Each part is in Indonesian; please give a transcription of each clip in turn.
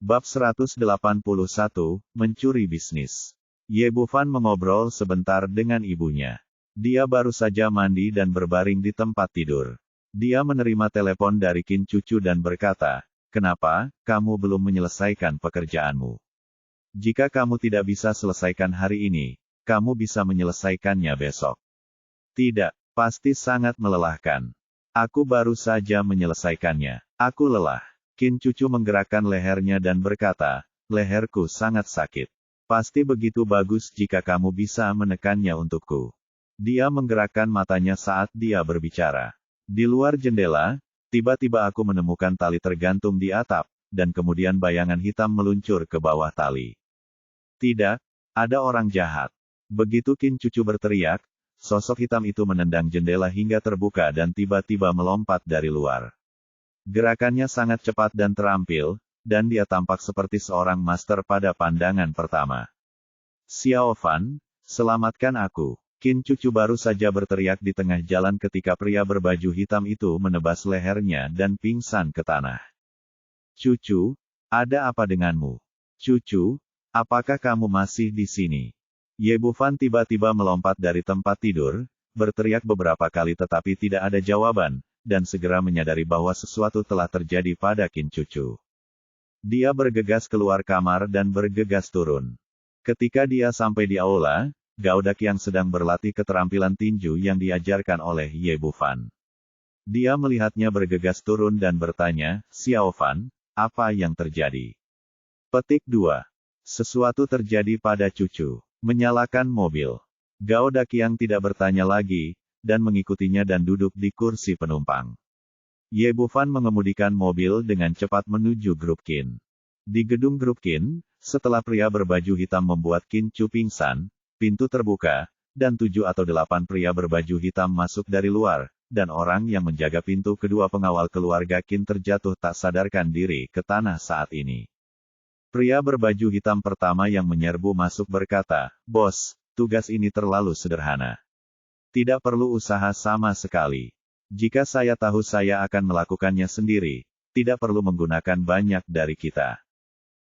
Bab 181, Mencuri Bisnis. Ye Bufan mengobrol sebentar dengan ibunya. Dia baru saja mandi dan berbaring di tempat tidur. Dia menerima telepon dari Qin Cucu dan berkata, "Kenapa, kamu belum menyelesaikan pekerjaanmu? Jika kamu tidak bisa selesaikan hari ini, kamu bisa menyelesaikannya besok." "Tidak, pasti sangat melelahkan. Aku baru saja menyelesaikannya. Aku lelah." Qin Cucu menggerakkan lehernya dan berkata, "Leherku sangat sakit. Pasti begitu bagus jika kamu bisa menekannya untukku." Dia menggerakkan matanya saat dia berbicara. Di luar jendela, tiba-tiba aku menemukan tali tergantung di atap, dan kemudian bayangan hitam meluncur ke bawah tali. "Tidak, ada orang jahat." Begitu Qin Cucu berteriak, sosok hitam itu menendang jendela hingga terbuka dan tiba-tiba melompat dari luar. Gerakannya sangat cepat dan terampil, dan dia tampak seperti seorang master pada pandangan pertama. "Xiao Fan, selamatkan aku!" Qin Cucu baru saja berteriak di tengah jalan ketika pria berbaju hitam itu menebas lehernya dan pingsan ke tanah. "Cucu, ada apa denganmu? Cucu, apakah kamu masih di sini?" Ye Bufan tiba-tiba melompat dari tempat tidur, berteriak beberapa kali tetapi tidak ada jawaban, dan segera menyadari bahwa sesuatu telah terjadi pada Qin Cucu. Dia bergegas keluar kamar dan bergegas turun. Ketika dia sampai di aula, Gao Dak yang sedang berlatih keterampilan tinju yang diajarkan oleh Ye Bufan. Dia melihatnya bergegas turun dan bertanya, "Xiao Fan, apa yang terjadi?" Petik 2. Sesuatu terjadi pada Cucu. Menyalakan mobil. Gao Dak yang tidak bertanya lagi, dan mengikutinya dan duduk di kursi penumpang. Ye Bufan mengemudikan mobil dengan cepat menuju grup Qin. Di gedung grup Qin, setelah pria berbaju hitam membuat Qin Cu pingsan, pintu terbuka, dan 7 atau 8 pria berbaju hitam masuk dari luar, dan orang yang menjaga pintu kedua pengawal keluarga Qin terjatuh tak sadarkan diri ke tanah saat ini. Pria berbaju hitam pertama yang menyerbu masuk berkata, "Bos, tugas ini terlalu sederhana. Tidak perlu usaha sama sekali. Jika saya tahu saya akan melakukannya sendiri, tidak perlu menggunakan banyak dari kita."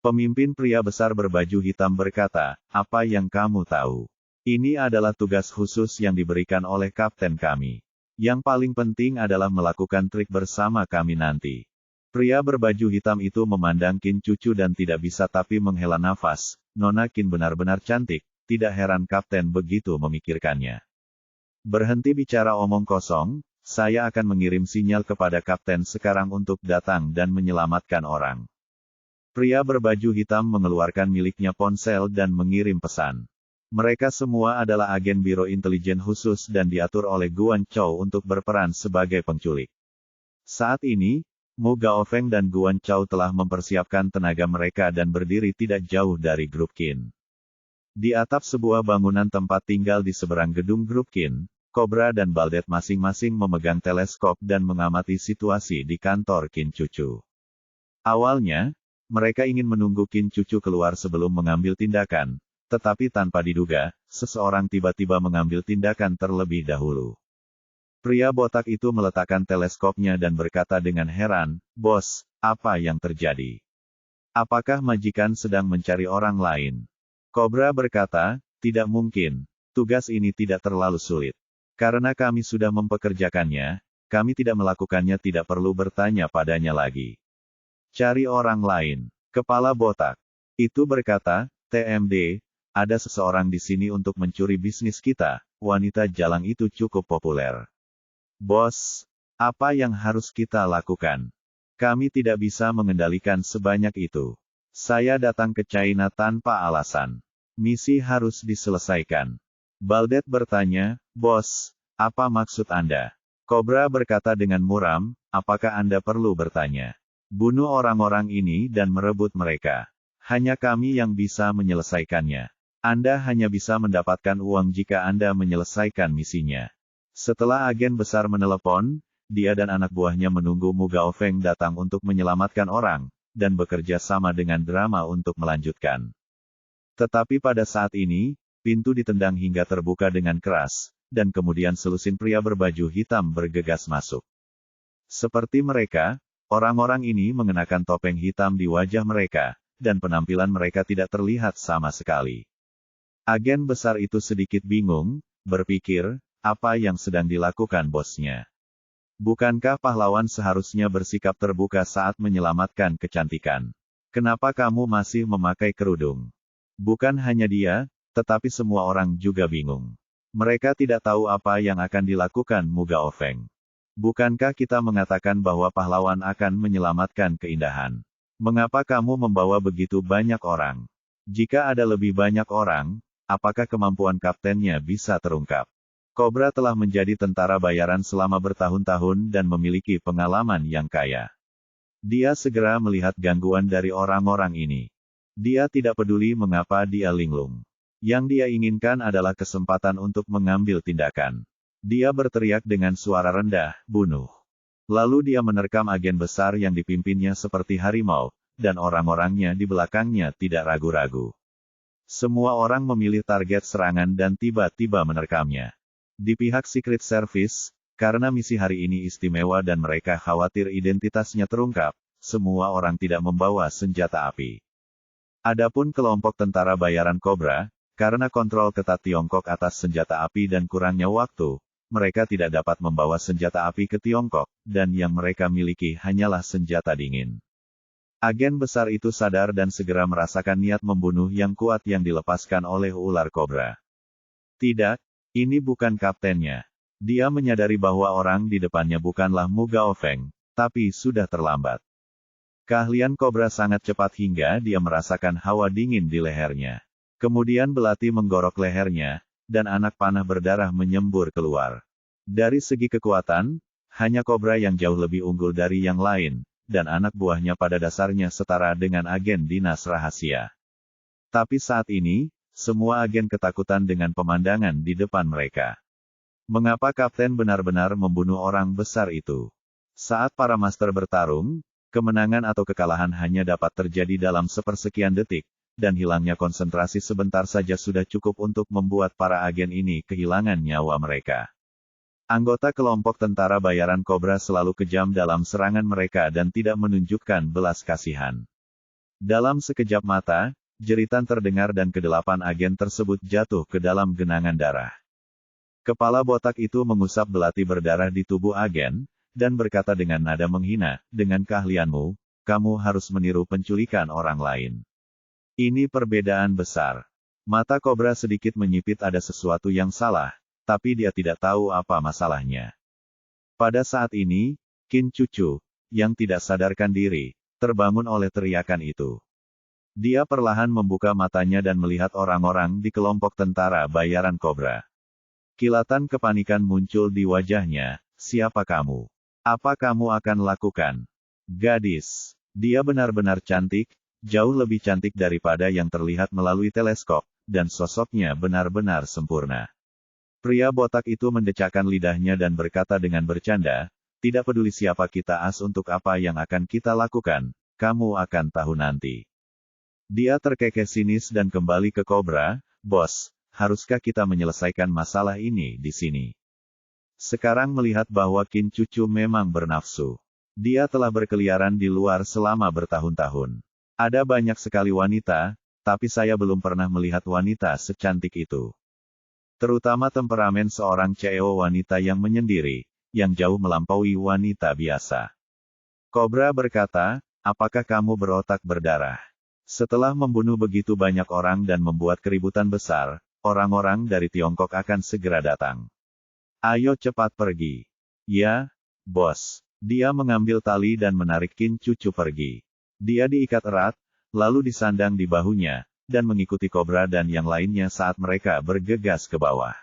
Pemimpin pria besar berbaju hitam berkata, "Apa yang kamu tahu? Ini adalah tugas khusus yang diberikan oleh kapten kami. Yang paling penting adalah melakukan trik bersama kami nanti." Pria berbaju hitam itu memandang Qin Cucu dan tidak bisa tapi menghela nafas. "Nona Qin benar-benar cantik, tidak heran kapten begitu memikirkannya. Berhenti bicara omong kosong, saya akan mengirim sinyal kepada kapten sekarang untuk datang dan menyelamatkan orang." Pria berbaju hitam mengeluarkan miliknya ponsel dan mengirim pesan. Mereka semua adalah agen Biro Intelijen Khusus dan diatur oleh Guan Chou untuk berperan sebagai penculik. Saat ini, Mu Gaofeng dan Guan Chou telah mempersiapkan tenaga mereka dan berdiri tidak jauh dari grup Qin. Di atap sebuah bangunan tempat tinggal di seberang gedung grup Qin, Cobra dan Baldet masing-masing memegang teleskop dan mengamati situasi di kantor Qin Cucu. Awalnya, mereka ingin menunggu Qin Cucu keluar sebelum mengambil tindakan, tetapi tanpa diduga, seseorang tiba-tiba mengambil tindakan terlebih dahulu. Pria botak itu meletakkan teleskopnya dan berkata dengan heran, "Bos, apa yang terjadi? Apakah majikan sedang mencari orang lain?" Cobra berkata, "Tidak mungkin, tugas ini tidak terlalu sulit. Karena kami sudah mempekerjakannya, kami tidak melakukannya tidak perlu bertanya padanya lagi. Cari orang lain." Kepala botak itu berkata, "TMD, ada seseorang di sini untuk mencuri bisnis kita, wanita jalang itu cukup populer. Bos, apa yang harus kita lakukan? Kami tidak bisa mengendalikan sebanyak itu. Saya datang ke China tanpa alasan. Misi harus diselesaikan." Baldet bertanya, "Bos, apa maksud Anda?" Cobra berkata dengan muram, "Apakah Anda perlu bertanya? Bunuh orang-orang ini dan merebut mereka. Hanya kami yang bisa menyelesaikannya. Anda hanya bisa mendapatkan uang jika Anda menyelesaikan misinya." Setelah agen besar menelepon, dia dan anak buahnya menunggu Mu Gaofeng datang untuk menyelamatkan orang, dan bekerja sama dengan drama untuk melanjutkan. Tetapi pada saat ini, pintu ditendang hingga terbuka dengan keras, dan kemudian selusin pria berbaju hitam bergegas masuk. Seperti mereka, Orang-orang ini mengenakan topeng hitam di wajah mereka, dan penampilan mereka tidak terlihat sama sekali. Agen besar itu sedikit bingung, berpikir, apa yang sedang dilakukan bosnya. Bukankah pahlawan seharusnya bersikap terbuka saat menyelamatkan kecantikan? Kenapa kamu masih memakai kerudung? Bukan hanya dia, tetapi semua orang juga bingung. Mereka tidak tahu apa yang akan dilakukan Muga Ofeng. Bukankah kita mengatakan bahwa pahlawan akan menyelamatkan keindahan? Mengapa kamu membawa begitu banyak orang? Jika ada lebih banyak orang, apakah kemampuan kaptennya bisa terungkap? Cobra telah menjadi tentara bayaran selama bertahun-tahun dan memiliki pengalaman yang kaya. Dia segera melihat gangguan dari orang-orang ini. Dia tidak peduli mengapa dia linglung. Yang dia inginkan adalah kesempatan untuk mengambil tindakan. Dia berteriak dengan suara rendah, bunuh. Lalu dia menerkam agen besar yang dipimpinnya seperti harimau, dan orang-orangnya di belakangnya tidak ragu-ragu. Semua orang memilih target serangan dan tiba-tiba menerkamnya. Di pihak Secret Service, karena misi hari ini istimewa dan mereka khawatir identitasnya terungkap, semua orang tidak membawa senjata api. Adapun kelompok tentara bayaran Cobra, karena kontrol ketat Tiongkok atas senjata api dan kurangnya waktu, mereka tidak dapat membawa senjata api ke Tiongkok, dan yang mereka miliki hanyalah senjata dingin. Agen besar itu sadar dan segera merasakan niat membunuh yang kuat yang dilepaskan oleh ular kobra. Tidak, ini bukan kaptennya. Dia menyadari bahwa orang di depannya bukanlah Muga Ofeng, tapi sudah terlambat. Keahlian kobra sangat cepat hingga dia merasakan hawa dingin di lehernya. Kemudian belati menggorok lehernya, dan anak panah berdarah menyembur keluar. Dari segi kekuatan, hanya kobra yang jauh lebih unggul dari yang lain, dan anak buahnya pada dasarnya setara dengan agen dinas rahasia. Tapi saat ini, semua agen ketakutan dengan pemandangan di depan mereka. Mengapa kapten benar-benar membunuh orang besar itu? Saat para master bertarung, kemenangan atau kekalahan hanya dapat terjadi dalam sepersekian detik, dan hilangnya konsentrasi sebentar saja sudah cukup untuk membuat para agen ini kehilangan nyawa mereka. Anggota kelompok tentara bayaran Cobra selalu kejam dalam serangan mereka dan tidak menunjukkan belas kasihan. Dalam sekejap mata, jeritan terdengar dan kedelapan agen tersebut jatuh ke dalam genangan darah. Kepala botak itu mengusap belati berdarah di tubuh agen, dan berkata dengan nada menghina, dengan keahlianmu, kamu harus meniru penculikan orang lain. Ini perbedaan besar. Mata kobra sedikit menyipit ada sesuatu yang salah, tapi dia tidak tahu apa masalahnya. Pada saat ini, Qin Cucu, yang tidak sadarkan diri, terbangun oleh teriakan itu. Dia perlahan membuka matanya dan melihat orang-orang di kelompok tentara bayaran kobra. Kilatan kepanikan muncul di wajahnya, siapa kamu? Apa kamu akan lakukan? Gadis. Dia benar-benar cantik, jauh lebih cantik daripada yang terlihat melalui teleskop, dan sosoknya benar-benar sempurna. Pria botak itu mendecakkan lidahnya dan berkata dengan bercanda, tidak peduli siapa kita untuk apa yang akan kita lakukan, kamu akan tahu nanti. Dia terkekeh sinis dan kembali ke kobra, bos, haruskah kita menyelesaikan masalah ini di sini? Sekarang melihat bahwa Qin Cucu memang bernafsu. Dia telah berkeliaran di luar selama bertahun-tahun. Ada banyak sekali wanita, tapi saya belum pernah melihat wanita secantik itu. Terutama temperamen seorang CEO wanita yang menyendiri, yang jauh melampaui wanita biasa. Cobra berkata, apakah kamu berotak berdarah? Setelah membunuh begitu banyak orang dan membuat keributan besar, orang-orang dari Tiongkok akan segera datang. Ayo cepat pergi. Ya, bos. Dia mengambil tali dan menarik Qin Cucu pergi. Dia diikat erat, lalu disandang di bahunya, dan mengikuti kobra dan yang lainnya saat mereka bergegas ke bawah.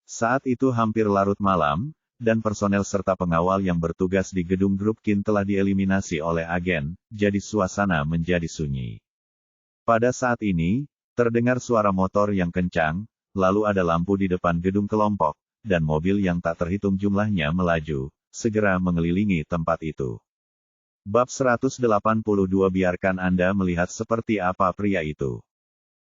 Saat itu hampir larut malam, dan personel serta pengawal yang bertugas di gedung grup Qin telah dieliminasi oleh agen, jadi suasana menjadi sunyi. Pada saat ini, terdengar suara motor yang kencang, lalu ada lampu di depan gedung kelompok, dan mobil yang tak terhitung jumlahnya melaju, segera mengelilingi tempat itu. Bab 182 biarkan Anda melihat seperti apa pria itu.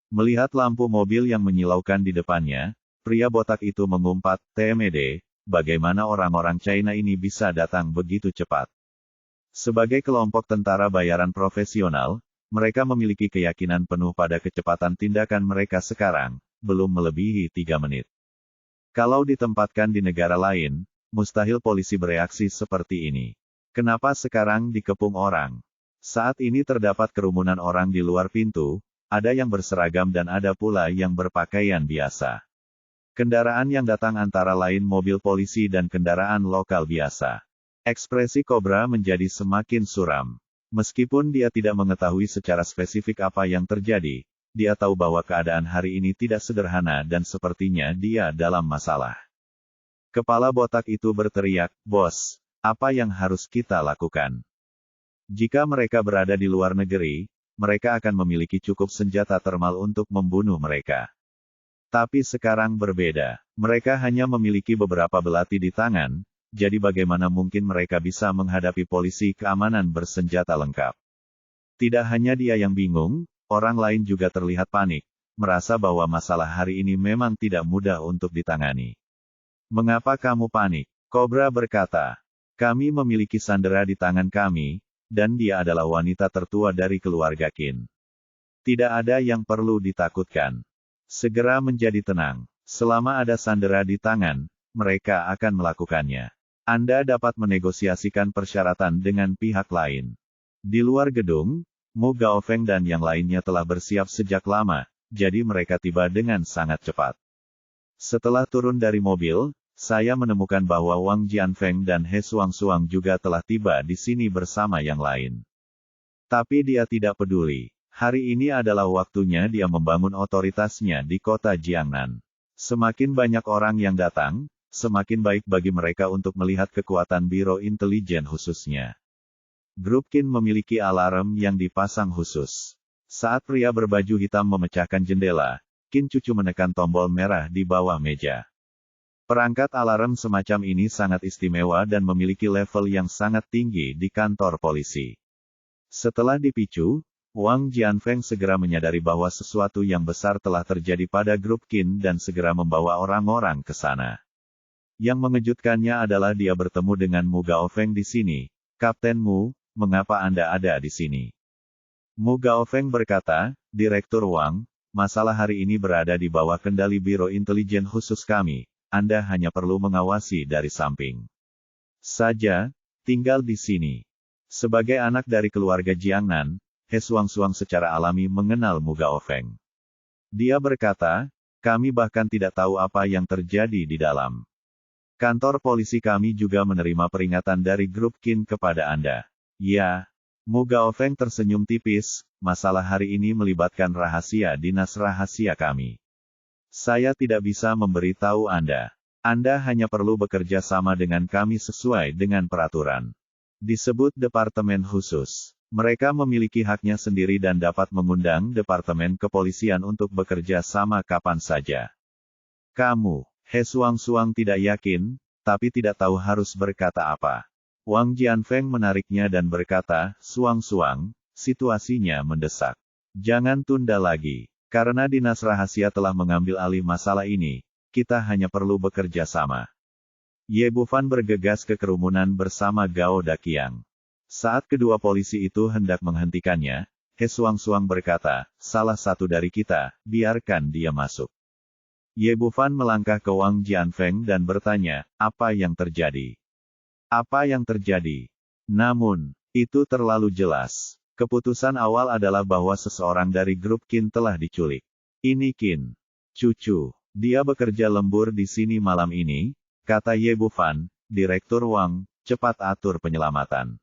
Melihat lampu mobil yang menyilaukan di depannya, pria botak itu mengumpat, TMD, bagaimana orang-orang China ini bisa datang begitu cepat? Sebagai kelompok tentara bayaran profesional, mereka memiliki keyakinan penuh pada kecepatan tindakan mereka sekarang, belum melebihi 3 menit. Kalau ditempatkan di negara lain, mustahil polisi bereaksi seperti ini. Kenapa sekarang dikepung orang? Saat ini terdapat kerumunan orang di luar pintu, ada yang berseragam dan ada pula yang berpakaian biasa. Kendaraan yang datang antara lain mobil polisi dan kendaraan lokal biasa. Ekspresi Cobra menjadi semakin suram. Meskipun dia tidak mengetahui secara spesifik apa yang terjadi, dia tahu bahwa keadaan hari ini tidak sederhana dan sepertinya dia dalam masalah. Kepala botak itu berteriak, "Bos, apa yang harus kita lakukan?" Jika mereka berada di luar negeri, mereka akan memiliki cukup senjata termal untuk membunuh mereka. Tapi sekarang berbeda. Mereka hanya memiliki beberapa belati di tangan, jadi bagaimana mungkin mereka bisa menghadapi polisi keamanan bersenjata lengkap? Tidak hanya dia yang bingung, orang lain juga terlihat panik, merasa bahwa masalah hari ini memang tidak mudah untuk ditangani. "Mengapa kamu panik?" Cobra berkata. "Kami memiliki sandera di tangan kami, dan dia adalah wanita tertua dari keluarga Qin. Tidak ada yang perlu ditakutkan. Segera menjadi tenang. Selama ada sandera di tangan, mereka akan melakukannya. Anda dapat menegosiasikan persyaratan dengan pihak lain." Di luar gedung, Mu Gaofeng dan yang lainnya telah bersiap sejak lama, jadi mereka tiba dengan sangat cepat. Setelah turun dari mobil, saya menemukan bahwa Wang Jianfeng dan He Suang juga telah tiba di sini bersama yang lain. Tapi dia tidak peduli. Hari ini adalah waktunya dia membangun otoritasnya di kota Jiangnan. Semakin banyak orang yang datang, semakin baik bagi mereka untuk melihat kekuatan Biro Intelijen khususnya. Grup Qin memiliki alarm yang dipasang khusus. Saat pria berbaju hitam memecahkan jendela, Qin Cucu menekan tombol merah di bawah meja. Perangkat alarm semacam ini sangat istimewa dan memiliki level yang sangat tinggi di kantor polisi. Setelah dipicu, Wang Jianfeng segera menyadari bahwa sesuatu yang besar telah terjadi pada grup Qin dan segera membawa orang-orang ke sana. Yang mengejutkannya adalah dia bertemu dengan Mu Gaofeng di sini. "Kapten Mu, mengapa Anda ada di sini?" Mu Gaofeng berkata, "Direktur Wang, masalah hari ini berada di bawah kendali Biro Intelijen khusus kami. Anda hanya perlu mengawasi dari samping saja, tinggal di sini." Sebagai anak dari keluarga Jiangnan, He Suang secara alami mengenal Mu Gaofeng. Dia berkata, "Kami bahkan tidak tahu apa yang terjadi di dalam. Kantor polisi kami juga menerima peringatan dari grup Qin kepada Anda." "Ya." Mu Gaofeng tersenyum tipis, "Masalah hari ini melibatkan rahasia dinas rahasia kami. Saya tidak bisa memberitahu Anda. Anda hanya perlu bekerja sama dengan kami sesuai dengan peraturan. Disebut Departemen Khusus. Mereka memiliki haknya sendiri dan dapat mengundang Departemen Kepolisian untuk bekerja sama kapan saja." "Kamu," He Suang tidak yakin, tapi tidak tahu harus berkata apa. Wang Jianfeng menariknya dan berkata, Suang, situasinya mendesak. Jangan tunda lagi. Karena dinas rahasia telah mengambil alih masalah ini, kita hanya perlu bekerja sama." Ye Bufan bergegas ke kerumunan bersama Gao Daqiang. Saat kedua polisi itu hendak menghentikannya, He Suang berkata, "Salah satu dari kita, biarkan dia masuk." Ye Bufan melangkah ke Wang Jianfeng dan bertanya, "Apa yang terjadi?" "Apa yang terjadi?" Namun, itu terlalu jelas. Keputusan awal adalah bahwa seseorang dari grup Qin telah diculik. "Ini Qin Cucu. Dia bekerja lembur di sini malam ini," kata Ye Bufan. "Direktur Wang, cepat atur penyelamatan.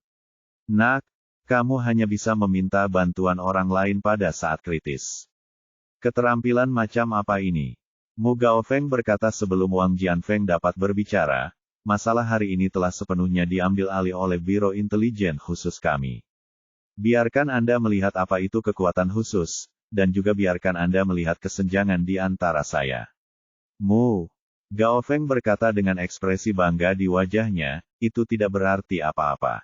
Nak, kamu hanya bisa meminta bantuan orang lain pada saat kritis." "Keterampilan macam apa ini?" Mu Gaofeng berkata sebelum Wang Jianfeng dapat berbicara, "Masalah hari ini telah sepenuhnya diambil alih oleh Biro Intelijen khusus kami. Biarkan Anda melihat apa itu kekuatan khusus, dan juga biarkan Anda melihat kesenjangan di antara saya." "Mu," Gaofeng berkata dengan ekspresi bangga di wajahnya, "itu tidak berarti apa-apa.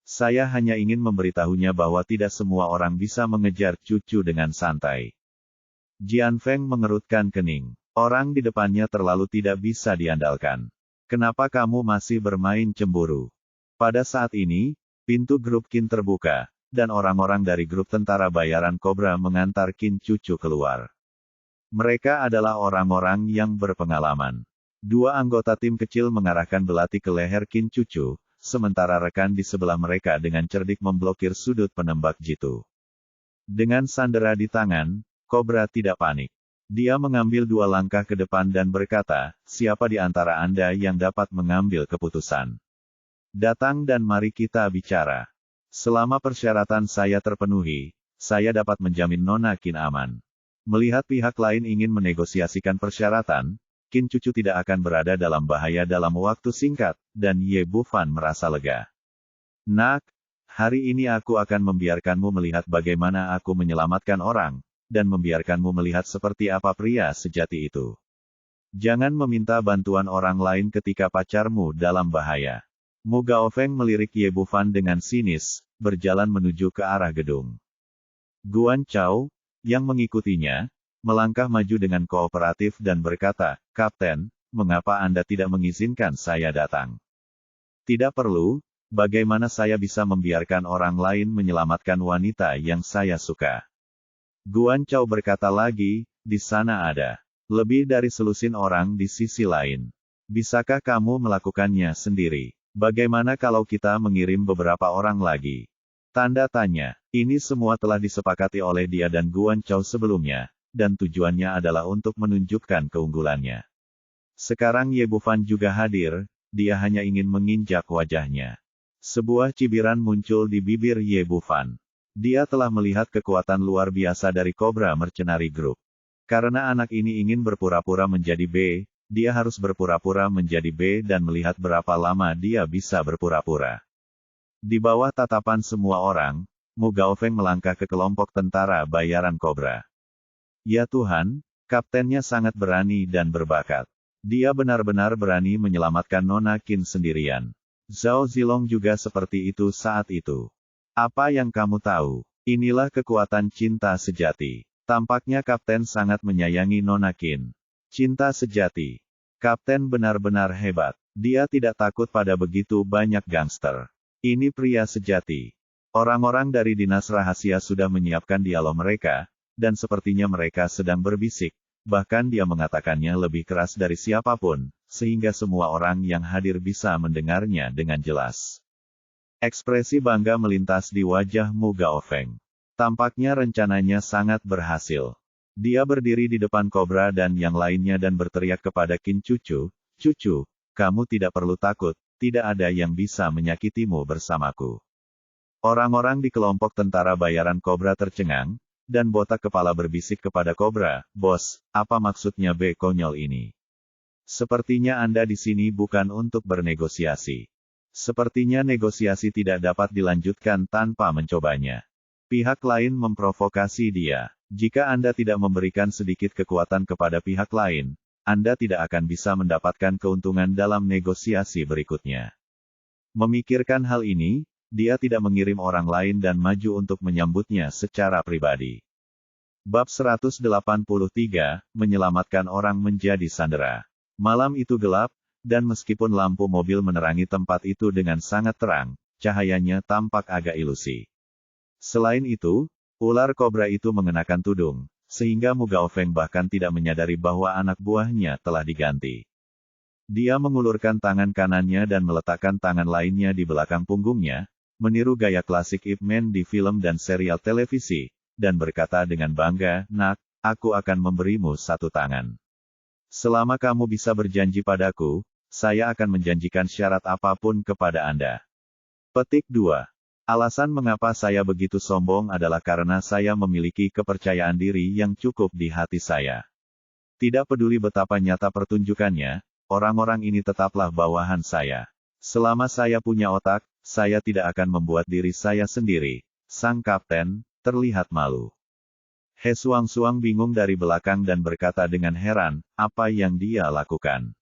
Saya hanya ingin memberitahunya bahwa tidak semua orang bisa mengejar cucu dengan santai." Jianfeng mengerutkan kening. Orang di depannya terlalu tidak bisa diandalkan. "Kenapa kamu masih bermain cemburu?" Pada saat ini, Pintu grup Qin terbuka, dan orang-orang dari grup tentara bayaran Cobra mengantar Qin Cucu keluar. Mereka adalah orang-orang yang berpengalaman. Dua anggota tim kecil mengarahkan belati ke leher Qin Cucu, sementara rekan di sebelah mereka dengan cerdik memblokir sudut penembak jitu. Dengan sandera di tangan, Cobra tidak panik. Dia mengambil 2 langkah ke depan dan berkata, siapa di antara Anda yang dapat mengambil keputusan? Datang dan mari kita bicara. Selama persyaratan saya terpenuhi, saya dapat menjamin Nona Qin aman. Melihat pihak lain ingin menegosiasikan persyaratan, Qin Cucu tidak akan berada dalam bahaya dalam waktu singkat, dan Ye Bufan merasa lega. Nak, hari ini aku akan membiarkanmu melihat bagaimana aku menyelamatkan orang, dan membiarkanmu melihat seperti apa pria sejati itu. Jangan meminta bantuan orang lain ketika pacarmu dalam bahaya. Mu Gaofeng melirik Ye Bufan dengan sinis, berjalan menuju ke arah gedung. Guan Chao, yang mengikutinya, melangkah maju dengan kooperatif dan berkata, Kapten, mengapa Anda tidak mengizinkan saya datang? Tidak perlu, bagaimana saya bisa membiarkan orang lain menyelamatkan wanita yang saya suka? Guan Chao berkata lagi, di sana ada lebih dari selusin orang di sisi lain. Bisakah kamu melakukannya sendiri? Bagaimana kalau kita mengirim beberapa orang lagi? Tanda tanya. Ini semua telah disepakati oleh dia dan Guan Chao sebelumnya, dan tujuannya adalah untuk menunjukkan keunggulannya. Sekarang Ye Bufan juga hadir, dia hanya ingin menginjak wajahnya. Sebuah cibiran muncul di bibir Ye Bufan. Dia telah melihat kekuatan luar biasa dari Cobra Mercenary Group. Karena anak ini ingin berpura-pura menjadi B, dia harus berpura-pura menjadi B dan melihat berapa lama dia bisa berpura-pura. Di bawah tatapan semua orang, Mu Gaofeng melangkah ke kelompok tentara bayaran Cobra. Ya Tuhan, kaptennya sangat berani dan berbakat. Dia benar-benar berani menyelamatkan Nona Qin sendirian. Zhao Zilong juga seperti itu saat itu. Apa yang kamu tahu? Inilah kekuatan cinta sejati. Tampaknya Kapten sangat menyayangi Nona Qin. Cinta sejati. Kapten benar-benar hebat. Dia tidak takut pada begitu banyak gangster. Ini pria sejati. Orang-orang dari dinas rahasia sudah menyiapkan dialog mereka, dan sepertinya mereka sedang berbisik, bahkan dia mengatakannya lebih keras dari siapapun, sehingga semua orang yang hadir bisa mendengarnya dengan jelas. Ekspresi bangga melintas di wajah Mu Gaofeng. Tampaknya rencananya sangat berhasil. Dia berdiri di depan Cobra dan yang lainnya dan berteriak kepada Qin Cucu, Cucu, kamu tidak perlu takut, tidak ada yang bisa menyakitimu bersamaku. Orang-orang di kelompok tentara bayaran Cobra tercengang, dan botak kepala berbisik kepada Cobra, Bos, apa maksudnya B konyol ini? Sepertinya Anda di sini bukan untuk bernegosiasi. Sepertinya negosiasi tidak dapat dilanjutkan tanpa mencobanya. Pihak lain memprovokasi dia. Jika Anda tidak memberikan sedikit kekuatan kepada pihak lain, Anda tidak akan bisa mendapatkan keuntungan dalam negosiasi berikutnya. Memikirkan hal ini, dia tidak mengirim orang lain dan maju untuk menyambutnya secara pribadi. Bab 183, menyelamatkan orang menjadi sandera. Malam itu gelap, dan meskipun lampu mobil menerangi tempat itu dengan sangat terang, cahayanya tampak agak ilusi. Selain itu, ular kobra itu mengenakan tudung, sehingga Mu Gaofeng bahkan tidak menyadari bahwa anak buahnya telah diganti. Dia mengulurkan tangan kanannya dan meletakkan tangan lainnya di belakang punggungnya, meniru gaya klasik Ip Man di film dan serial televisi, dan berkata dengan bangga, Nak, aku akan memberimu satu tangan. Selama kamu bisa berjanji padaku, saya akan menjanjikan syarat apapun kepada Anda. Petik 2. Alasan mengapa saya begitu sombong adalah karena saya memiliki kepercayaan diri yang cukup di hati saya. Tidak peduli betapa nyata pertunjukannya, orang-orang ini tetaplah bawahan saya. Selama saya punya otak, saya tidak akan membuat diri saya sendiri, sang kapten, terlihat malu. He Suang-Suang bingung dari belakang dan berkata dengan heran, apa yang dia lakukan?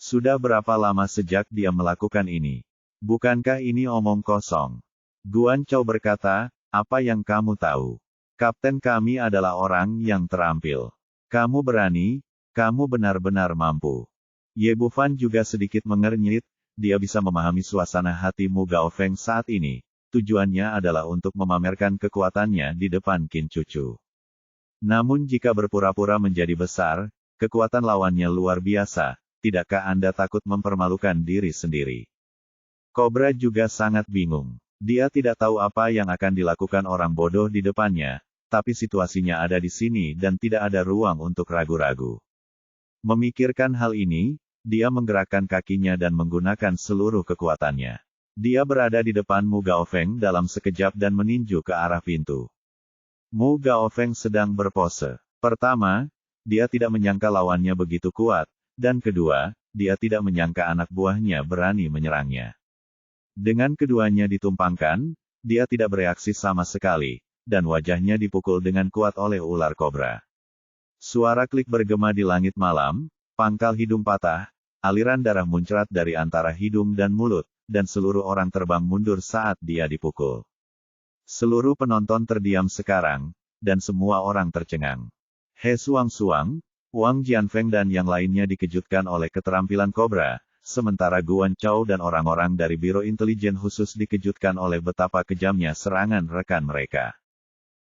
Sudah berapa lama sejak dia melakukan ini? Bukankah ini omong kosong? Guan Chao berkata, apa yang kamu tahu? Kapten kami adalah orang yang terampil. Kamu berani, kamu benar-benar mampu. Ye Bufan juga sedikit mengernyit, dia bisa memahami suasana hati Mu Gaofeng saat ini, tujuannya adalah untuk memamerkan kekuatannya di depan Qin Cucu. Namun jika berpura-pura menjadi besar, kekuatan lawannya luar biasa, tidakkah Anda takut mempermalukan diri sendiri? Cobra juga sangat bingung. Dia tidak tahu apa yang akan dilakukan orang bodoh di depannya, tapi situasinya ada di sini dan tidak ada ruang untuk ragu-ragu. Memikirkan hal ini, dia menggerakkan kakinya dan menggunakan seluruh kekuatannya. Dia berada di depan Mu Gaofeng dalam sekejap dan meninju ke arah pintu. Mu Gaofeng sedang berpose. Pertama, dia tidak menyangka lawannya begitu kuat, dan kedua, dia tidak menyangka anak buahnya berani menyerangnya. Dengan keduanya ditumpangkan, dia tidak bereaksi sama sekali, dan wajahnya dipukul dengan kuat oleh ular kobra. Suara klik bergema di langit malam, pangkal hidung patah, aliran darah muncrat dari antara hidung dan mulut, dan seluruh orang terbang mundur saat dia dipukul. Seluruh penonton terdiam sekarang, dan semua orang tercengang. He Suang-Suang, Wang Jianfeng dan yang lainnya dikejutkan oleh keterampilan kobra, sementara Guan Chao dan orang-orang dari Biro Intelijen Khusus dikejutkan oleh betapa kejamnya serangan rekan mereka.